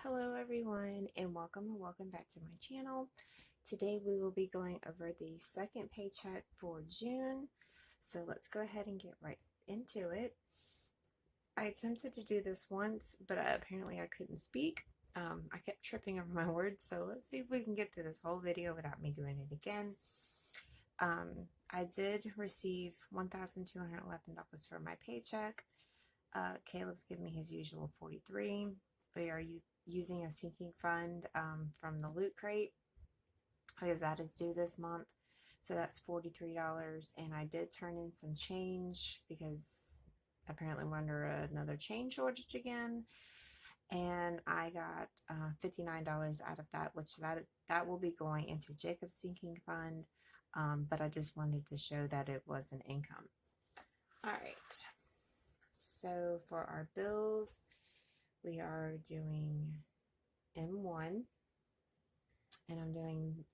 Hello everyone and welcome back to my channel. Today we will be going over the second paycheck for June. So let's go ahead and get right into it. I attempted to do this once, but apparently I couldn't speak. I kept tripping over my words, so let's see if we can get through this whole video without me doing it again. I did receive $1,211 for my paycheck. Caleb's given me his usual 43. We are using a sinking fund from the Loot Crate because that is due this month. So that's $43. And I did turn in some change because apparently we're under another change shortage again. And I got $59 out of that, which that will be going into Jacob's sinking fund. But I just wanted to show that it was an income. All right. So for our bills, we are doing M1, and I'm doing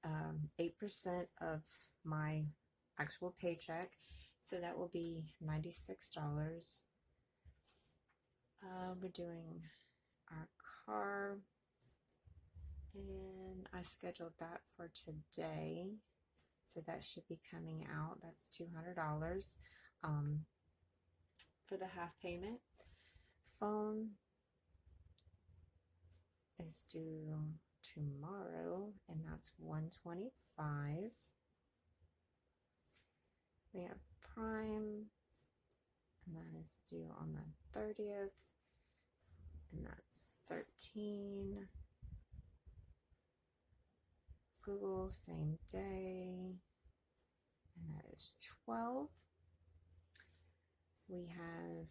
8% of my actual paycheck, so that will be $96. We're doing our car, and I scheduled that for today, so that should be coming out. That's $200 for the half payment. Phone is due tomorrow, and that's $125. We have Prime, and that is due on the 30th, and that's $13. Google, same day, and that is $12. We have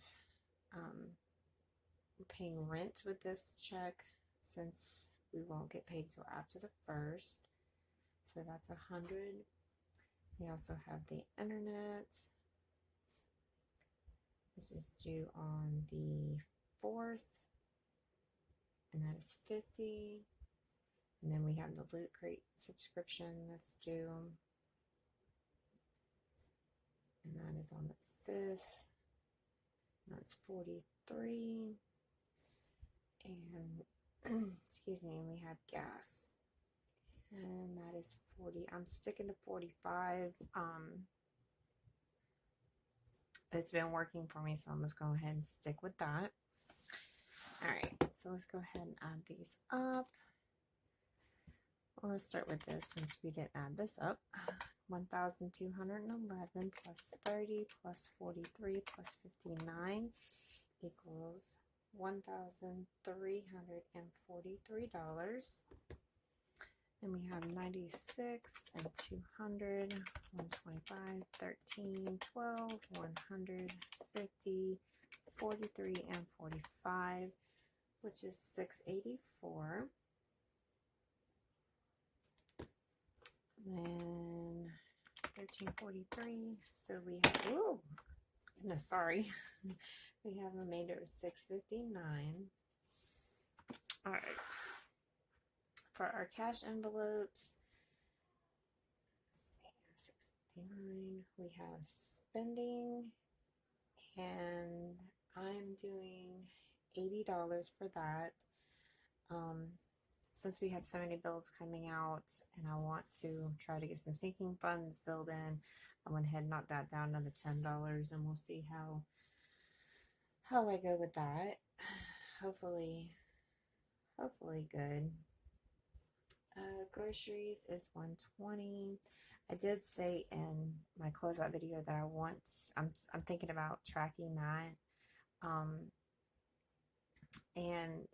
paying rent with this check since we won't get paid till after the 1st, so that's $100. We also have the internet, which is due on the 4th, and that is $50. And then we have the Loot Crate subscription that's due, and that is on the 5th. That's $43. And excuse me, we have gas, and that is $40. I'm sticking to $45. It's been working for me, so I'm just going to go ahead and stick with that. All right, so let's go ahead and add these up. Well, let's start with this since we didn't add this up. 1,211 plus 30 plus 43 plus 59 equals $1,343. And we have 96 and 200, 125, 13, 12, 100, 50, 43, and 45, which is $684. And 1343. So we have, oh, no, sorry. We have a remainder of $659. All right. For our cash envelopes, let's see, $659. We have spending, and I'm doing $80 for that. Since we have so many bills coming out and I want to try to get some sinking funds filled in, I went ahead and knocked that down another $10, and we'll see how I go with that. Hopefully good. Groceries is $120. I did say in my closeout video that I'm thinking about tracking that. And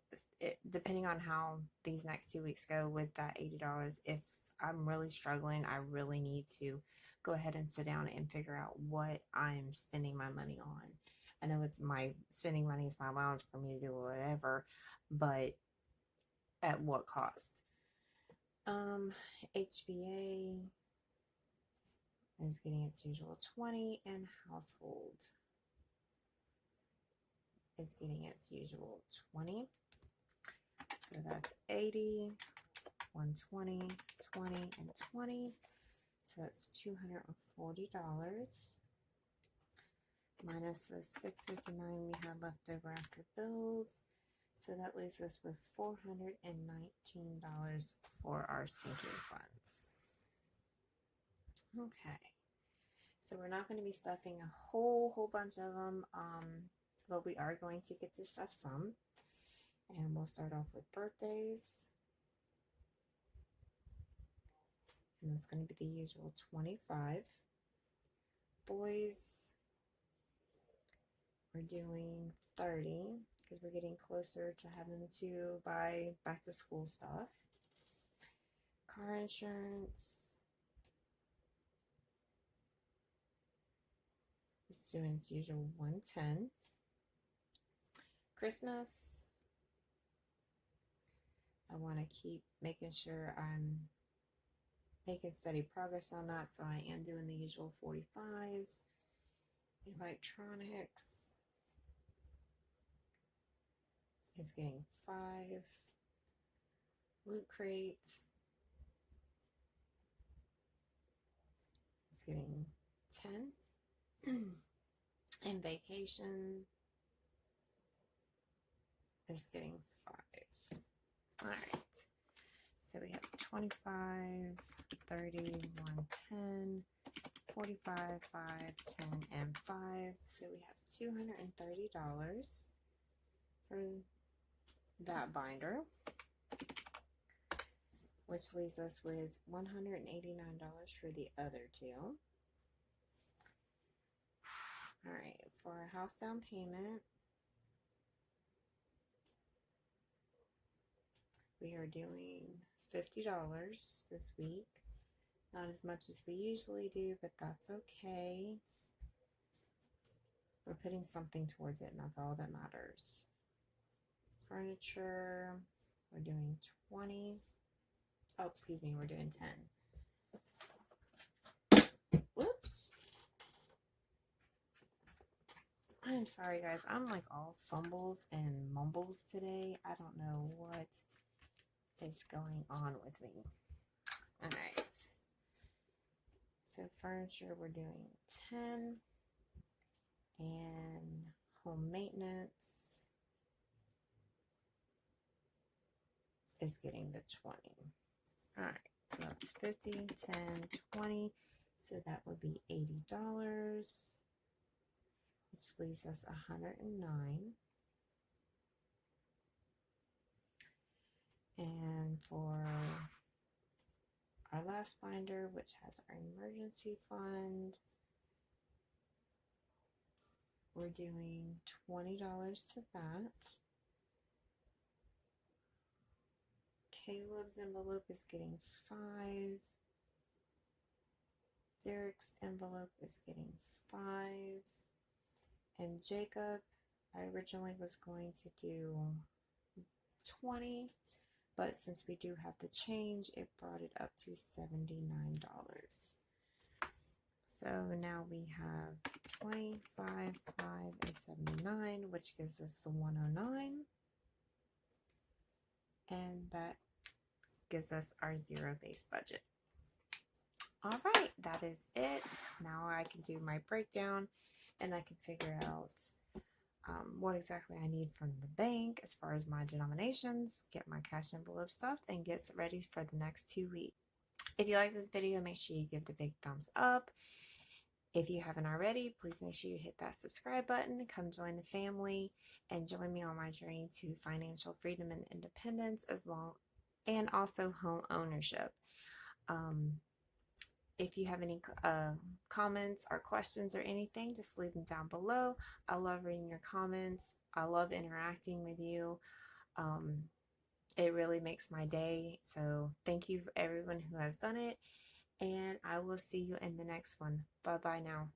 depending on how these next 2 weeks go with that $80, if I'm really struggling, I really need to go ahead and sit down and figure out what I'm spending my money on. I know it's my spending money is my allowance for me to do whatever, but at what cost? HBA is getting its usual 20, and household is getting its usual 20. So that's 80, 120, 20, and 20. So that's $240. Minus the $659 we had left over after bills So that leaves us with $419 for our sinking funds. Okay. So we're not going to be stuffing a whole bunch of them, but we are going to get to stuff some. And we'll start off with birthdays. And it's going to be the usual 25. Boys, we're doing 30 because we're getting closer to having to buy back to school stuff. Car insurance, it's doing its usual 110. Christmas, I want to keep making sure I'm making steady progress on that, so I am doing the usual 45. Electronics is getting 5. Loot Crate is getting 10. And vacation is getting 5. All right. So we have 25, 30, 110, 45, 5, 10, and 5. So we have $230 for that binder, which leaves us with $189 for the other two. All right, for our house down payment, we are doing $50 this week. Not as much as we usually do, but that's okay. We're putting something towards it, and that's all that matters. Furniture, we're doing 20. Oh, excuse me, we're doing 10. Whoops. I'm sorry, guys. I'm like all fumbles and mumbles today. I don't know what is going on with me. All right. So furniture, we're doing 10. And home maintenance is getting the 20. All right. So that's 50, 10, 20. So that would be $80, which leaves us 109. And for our last binder, which has our emergency fund, we're doing $20 to that. Caleb's envelope is getting 5. Derek's envelope is getting 5. And Jacob, I originally was going to do 20, but since we do have the change, it brought it up to $79. So now we have 25, 5, and 79, which gives us the 109. And that gives us our zero-based budget. All right, that is it. Now I can do my breakdown and I can figure out what exactly I need from the bank as far as my denominations, get my cash envelope stuffed, and get ready for the next 2 weeks. If you like this video, make sure you give the big thumbs up. If you haven't already, please make sure you hit that subscribe button, come join the family, and join me on my journey to financial freedom and independence, and also home ownership. If you have any comments or questions or anything, just leave them down below. I love reading your comments. I love interacting with you. It really makes my day. So thank you for everyone who has done it. And I will see you in the next one. Bye-bye now.